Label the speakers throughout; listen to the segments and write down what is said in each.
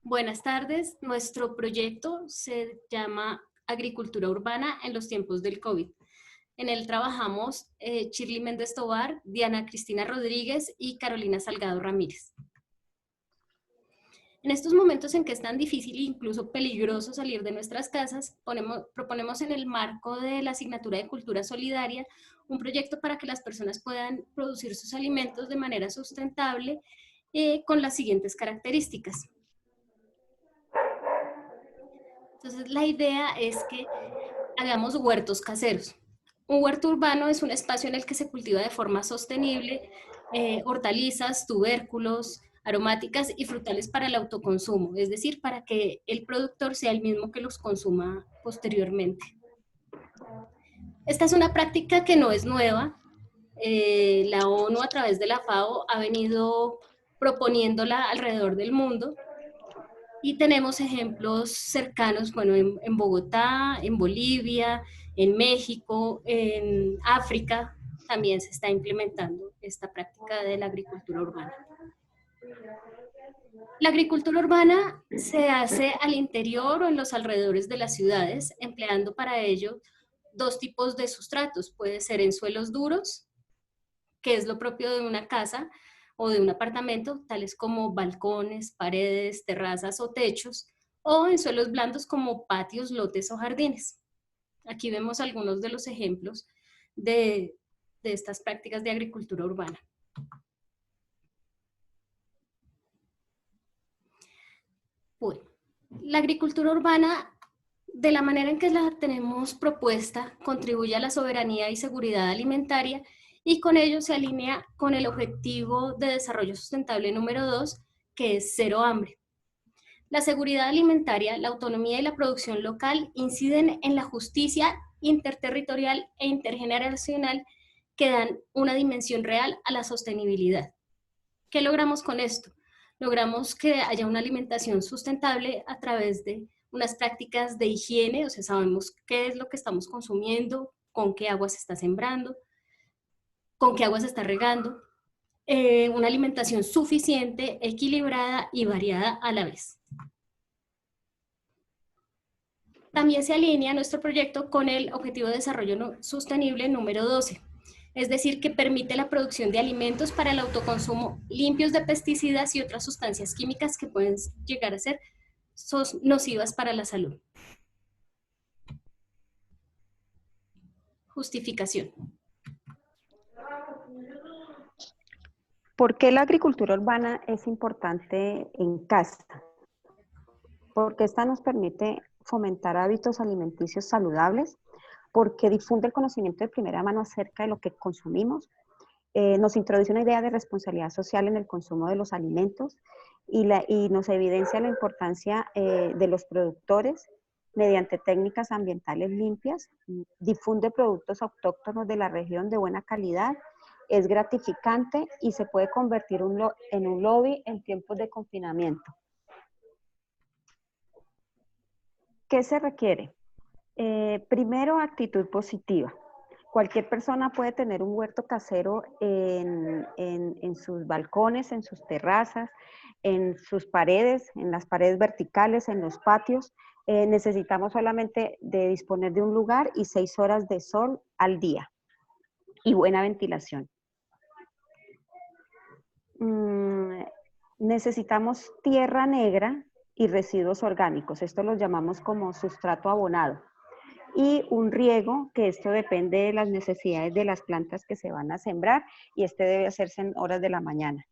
Speaker 1: Buenas tardes. Nuestro proyecto se llama Agricultura Urbana en los tiempos del COVID. En él trabajamos Shirley Méndez Tobar, Diana Cristina Rodríguez y Carolina Salgado Ramírez. En estos momentos en que es tan difícil e incluso peligroso salir de nuestras casas, proponemos en el marco de la asignatura de Cultura Solidaria un proyecto para que las personas puedan producir sus alimentos de manera sustentable con las siguientes características. Entonces, la idea es que hagamos huertos caseros. Un huerto urbano es un espacio en el que se cultiva de forma sostenible hortalizas, tubérculos, aromáticas y frutales para el autoconsumo, es decir, para que el productor sea el mismo que los consuma posteriormente. Esta es una práctica que no es nueva. La ONU a través de la FAO ha venido proponiéndola alrededor del mundo. Y tenemos ejemplos cercanos, bueno, en Bogotá, en Bolivia, en México, en África, también se está implementando esta práctica de la agricultura urbana. La agricultura urbana se hace al interior o en los alrededores de las ciudades, empleando para ello dos tipos de sustratos. Puede ser en suelos duros, que es lo propio de una casa o de un apartamento, tales como balcones, paredes, terrazas o techos, o en suelos blandos como patios, lotes o jardines. Aquí vemos algunos de los ejemplos de estas prácticas de agricultura urbana. Bueno, la agricultura urbana, de la manera en que la tenemos propuesta, contribuye a la soberanía y seguridad alimentaria y con ello se alinea con el objetivo de desarrollo sustentable número 2, que es cero hambre. La seguridad alimentaria, la autonomía y la producción local inciden en la justicia interterritorial e intergeneracional que dan una dimensión real a la sostenibilidad. ¿Qué logramos con esto? Logramos que haya una alimentación sustentable a través de unas prácticas de higiene, o sea, sabemos qué es lo que estamos consumiendo, con qué agua se está sembrando, con qué agua se está regando, una alimentación suficiente, equilibrada y variada a la vez. También se alinea nuestro proyecto con el Objetivo de Desarrollo Sostenible número 12, es decir, que permite la producción de alimentos para el autoconsumo limpios de pesticidas y otras sustancias químicas que pueden llegar a ser nocivas para la salud. Justificación.
Speaker 2: ¿Por qué la agricultura urbana es importante en casa? Porque esta nos permite fomentar hábitos alimenticios saludables, porque difunde el conocimiento de primera mano acerca de lo que consumimos, nos introduce una idea de responsabilidad social en el consumo de los alimentos y nos evidencia la importancia de los productores mediante técnicas ambientales limpias, difunde productos autóctonos de la región de buena calidad, es gratificante y se puede convertir en un lobby en tiempos de confinamiento. ¿Qué se requiere? Primero, actitud positiva. Cualquier persona puede tener un huerto casero en sus balcones, en sus terrazas, en sus paredes, en las paredes verticales, en los patios. Necesitamos solamente de disponer de un lugar y 6 horas de sol al día y buena ventilación. Necesitamos tierra negra y residuos orgánicos. Esto los llamamos como sustrato abonado. Y un riego, que esto depende de las necesidades de las plantas que se van a sembrar y este debe hacerse en horas de la mañana.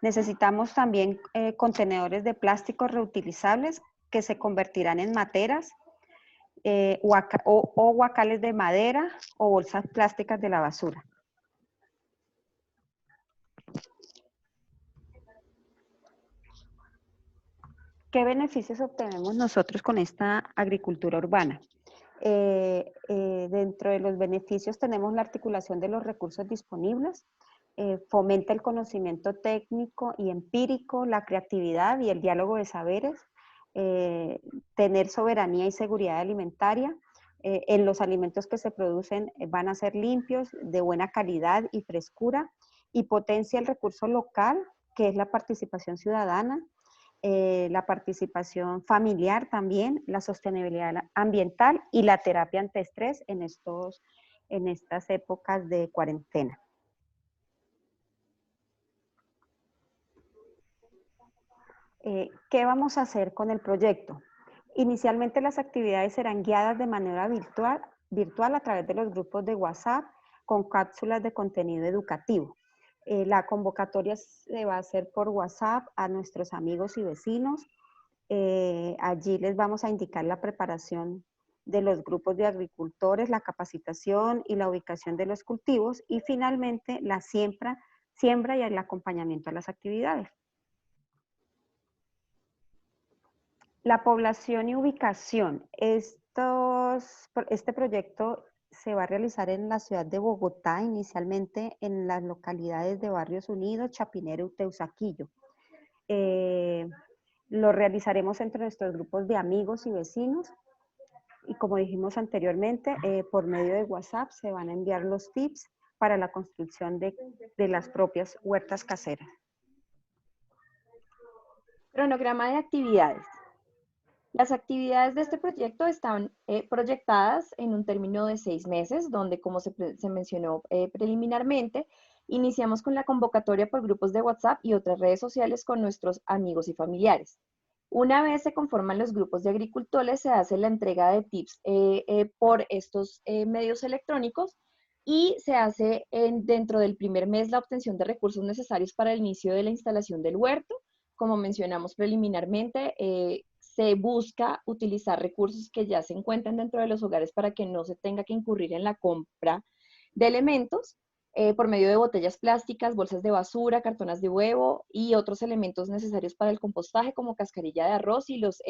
Speaker 2: Necesitamos también contenedores de plástico reutilizables que se convertirán en materas o guacales de madera o bolsas plásticas de la basura. ¿Qué beneficios obtenemos nosotros con esta agricultura urbana? Dentro de los beneficios tenemos la articulación de los recursos disponibles, fomenta el conocimiento técnico y empírico, la creatividad y el diálogo de saberes, tener soberanía y seguridad alimentaria, en los alimentos que se producen van a ser limpios, de buena calidad y frescura, y potencia el recurso local que es la participación ciudadana, la participación familiar también, la sostenibilidad ambiental y la terapia antiestrés en estas épocas de cuarentena. ¿Qué vamos a hacer con el proyecto? Inicialmente las actividades serán guiadas de manera virtual a través de los grupos de WhatsApp con cápsulas de contenido educativo. La convocatoria se va a hacer por WhatsApp a nuestros amigos y vecinos. Allí les vamos a indicar la preparación de los grupos de agricultores, la capacitación y la ubicación de los cultivos y finalmente la siembra y el acompañamiento a las actividades. La población y ubicación. Este proyecto se va a realizar en la ciudad de Bogotá, inicialmente en las localidades de Barrios Unidos, Chapinero y Teusaquillo. Lo realizaremos entre nuestros grupos de amigos y vecinos y como dijimos anteriormente, por medio de WhatsApp se van a enviar los tips para la construcción de las propias huertas caseras.
Speaker 3: Cronograma de actividades. Las actividades de este proyecto están proyectadas en un término de 6 meses, donde, como se mencionó preliminarmente, iniciamos con la convocatoria por grupos de WhatsApp y otras redes sociales con nuestros amigos y familiares. Una vez se conforman los grupos de agricultores, se hace la entrega de tips por estos medios electrónicos y se hace dentro del primer mes la obtención de recursos necesarios para el inicio de la instalación del huerto. Como mencionamos preliminarmente, se busca utilizar recursos que ya se encuentran dentro de los hogares para que no se tenga que incurrir en la compra de elementos por medio de botellas plásticas, bolsas de basura, cartonas de huevo y otros elementos necesarios para el compostaje como cascarilla de arroz y los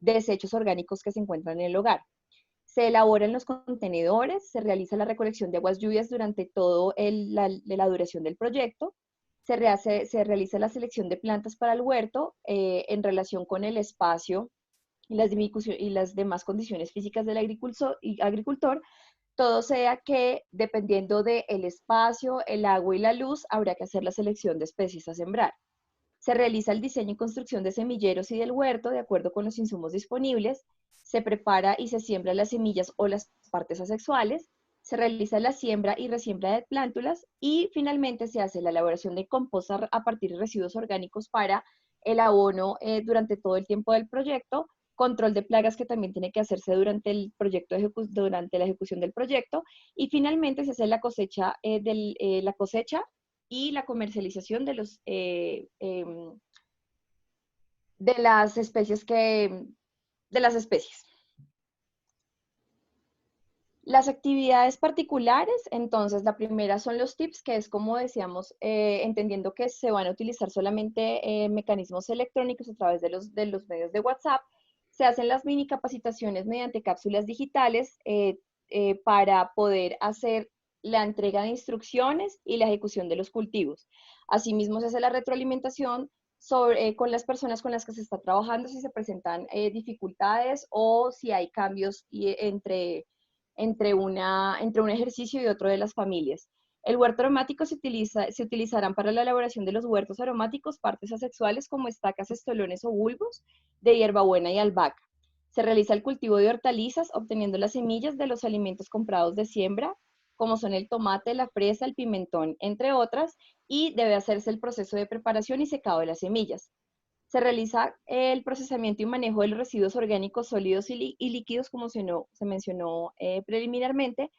Speaker 3: desechos orgánicos que se encuentran en el hogar. Se elaboran los contenedores, se realiza la recolección de aguas lluvias durante toda la duración del proyecto, se realiza la selección de plantas para el huerto en relación con el espacio y las demás condiciones físicas del agricultor, todo sea que dependiendo del espacio, el agua y la luz, habrá que hacer la selección de especies a sembrar. Se realiza el diseño y construcción de semilleros y del huerto de acuerdo con los insumos disponibles, se prepara y se siembra las semillas o las partes asexuales, se realiza la siembra y resiembra de plántulas y finalmente se hace la elaboración de compost a partir de residuos orgánicos para el abono durante todo el tiempo del proyecto, control de plagas que también tiene que hacerse durante durante la ejecución del proyecto y finalmente se hace la cosecha y la comercialización de las especies Las actividades particulares, entonces la primera son los tips, que es como decíamos, entendiendo que se van a utilizar solamente mecanismos electrónicos a través de los medios de WhatsApp, se hacen las mini capacitaciones mediante cápsulas digitales para poder hacer la entrega de instrucciones y la ejecución de los cultivos. Asimismo, se hace la retroalimentación con las personas con las que se está trabajando, si se presentan dificultades o si hay cambios entre un ejercicio y otro de las familias. El huerto aromático se utilizarán para la elaboración de los huertos aromáticos partes asexuales como estacas, estolones o bulbos de hierbabuena y albahaca. Se realiza el cultivo de hortalizas obteniendo las semillas de los alimentos comprados de siembra, como son el tomate, la fresa, el pimentón, entre otras, y debe hacerse el proceso de preparación y secado de las semillas. Se realiza el procesamiento y manejo de los residuos orgánicos sólidos y líquidos, como se mencionó preliminarmente,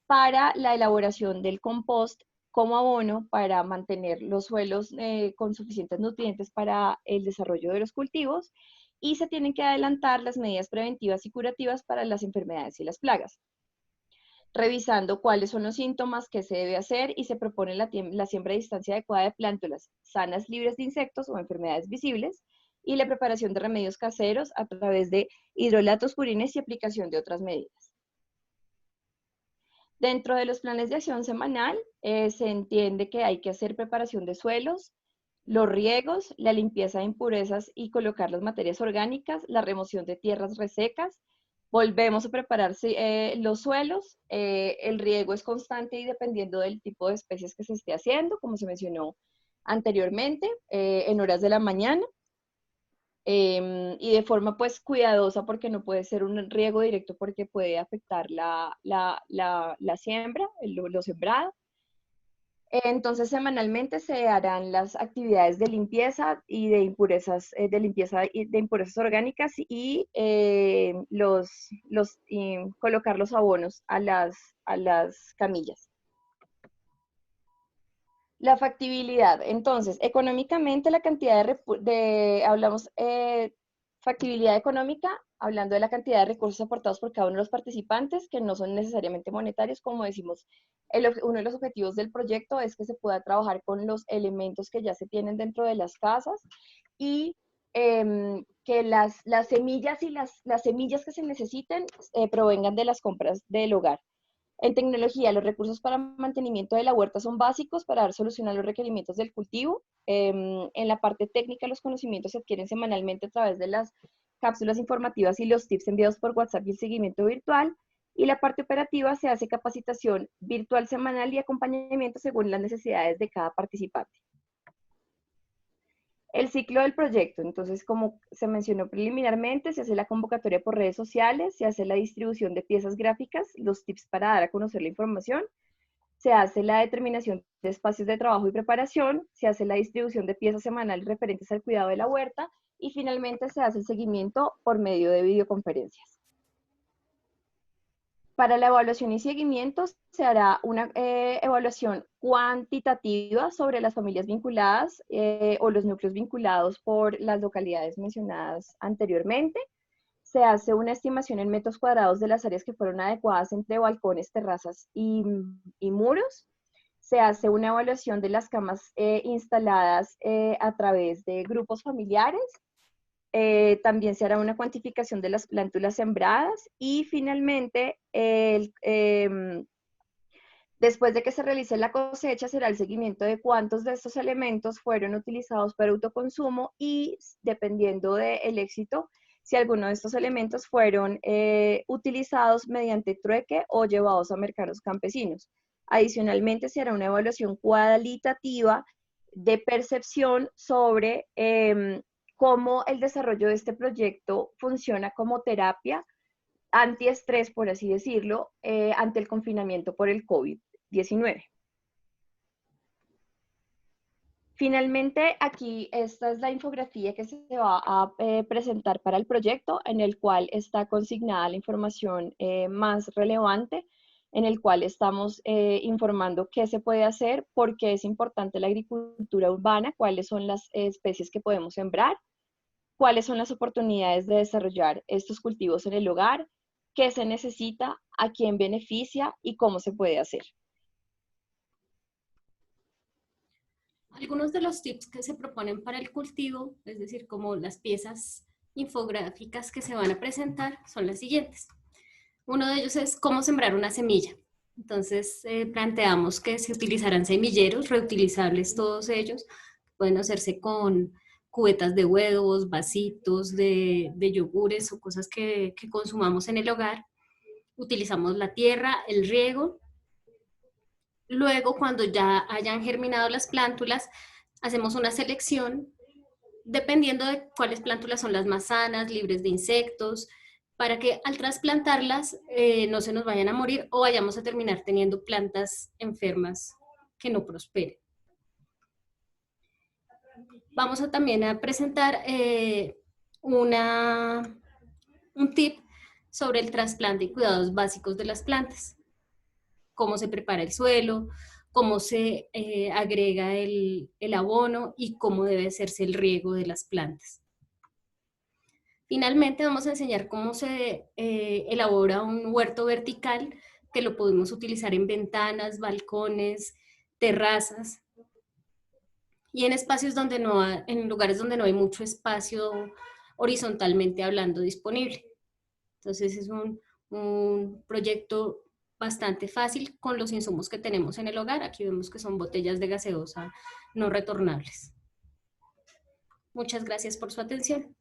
Speaker 3: para la elaboración del compost como abono para mantener los suelos con suficientes nutrientes para el desarrollo de los cultivos y se tienen que adelantar las medidas preventivas y curativas para las enfermedades y las plagas, revisando cuáles son los síntomas que se debe hacer y se propone la siembra a distancia adecuada de plántulas sanas, libres de insectos o enfermedades visibles, y la preparación de remedios caseros a través de hidrolatos, purines y aplicación de otras medidas. Dentro de los planes de acción semanal, se entiende que hay que hacer preparación de suelos, los riegos, la limpieza de impurezas y colocar las materias orgánicas, la remoción de tierras resecas. Volvemos a preparar los suelos, el riego es constante y dependiendo del tipo de especies que se esté haciendo, como se mencionó anteriormente, en horas de la mañana, y de forma pues cuidadosa, porque no puede ser un riego directo porque puede afectar la siembra, lo sembrado. Entonces, semanalmente se harán las actividades de limpieza y de impurezas, de impurezas orgánicas, y colocar los abonos a las camillas. La factibilidad. Entonces, económicamente la cantidad hablamos factibilidad económica, hablando de la cantidad de recursos aportados por cada uno de los participantes, que no son necesariamente monetarios. Como decimos, uno de los objetivos del proyecto es que se pueda trabajar con los elementos que ya se tienen dentro de las casas, y que las semillas y las semillas que se necesiten provengan de las compras del hogar. En tecnología, los recursos para mantenimiento de la huerta son básicos para dar solución a los requerimientos del cultivo. En la parte técnica, los conocimientos se adquieren semanalmente a través de las cápsulas informativas y los tips enviados por WhatsApp y el seguimiento virtual. Y la parte operativa, se hace capacitación virtual semanal y acompañamiento según las necesidades de cada participante. El ciclo del proyecto. Entonces, como se mencionó preliminarmente, se hace la convocatoria por redes sociales, se hace la distribución de piezas gráficas, los tips para dar a conocer la información, se hace la determinación de espacios de trabajo y preparación, se hace la distribución de piezas semanales referentes al cuidado de la huerta, y finalmente se hace el seguimiento por medio de videoconferencias. Para la evaluación y seguimiento se hará una evaluación cuantitativa sobre las familias vinculadas o los núcleos vinculados por las localidades mencionadas anteriormente. Se hace una estimación en metros cuadrados de las áreas que fueron adecuadas entre balcones, terrazas y muros. Se hace una evaluación de las camas instaladas a través de grupos familiares. También se hará una cuantificación de las plántulas sembradas, y finalmente, después de que se realice la cosecha, será el seguimiento de cuántos de estos elementos fueron utilizados para autoconsumo, y dependiendo del éxito, si alguno de estos elementos fueron utilizados mediante trueque o llevados a mercados campesinos. Adicionalmente, se hará una evaluación cualitativa de percepción sobre cómo el desarrollo de este proyecto funciona como terapia antiestrés, por así decirlo, ante el confinamiento por el COVID-19. Finalmente, aquí esta es la infografía que se va a presentar para el proyecto, en el cual está consignada la información más relevante, en el cual estamos informando qué se puede hacer, por qué es importante la agricultura urbana, cuáles son las especies que podemos sembrar, cuáles son las oportunidades de desarrollar estos cultivos en el hogar, qué se necesita, a quién beneficia y cómo se puede hacer.
Speaker 1: Algunos de los tips que se proponen para el cultivo, es decir, como las piezas infográficas que se van a presentar, son las siguientes. Uno de ellos es cómo sembrar una semilla. Entonces, planteamos que se utilizarán semilleros reutilizables, todos ellos. Pueden hacerse con cubetas de huevos, vasitos de yogures o cosas que consumamos en el hogar. Utilizamos la tierra, el riego. Luego, cuando ya hayan germinado las plántulas, hacemos una selección dependiendo de cuáles plántulas son las más sanas, libres de insectos, para que al trasplantarlas no se nos vayan a morir o vayamos a terminar teniendo plantas enfermas que no prosperen. Vamos a también a presentar un tip sobre el trasplante y cuidados básicos de las plantas. Cómo se prepara el suelo, cómo se agrega el abono y cómo debe hacerse el riego de las plantas. Finalmente vamos a enseñar cómo se elabora un huerto vertical, que lo podemos utilizar en ventanas, balcones, terrazas y en espacios donde no hay, en lugares donde no hay mucho espacio horizontalmente hablando disponible. Entonces es un proyecto bastante fácil con los insumos que tenemos en el hogar. Aquí vemos que son botellas de gaseosa no retornables. Muchas gracias por su atención.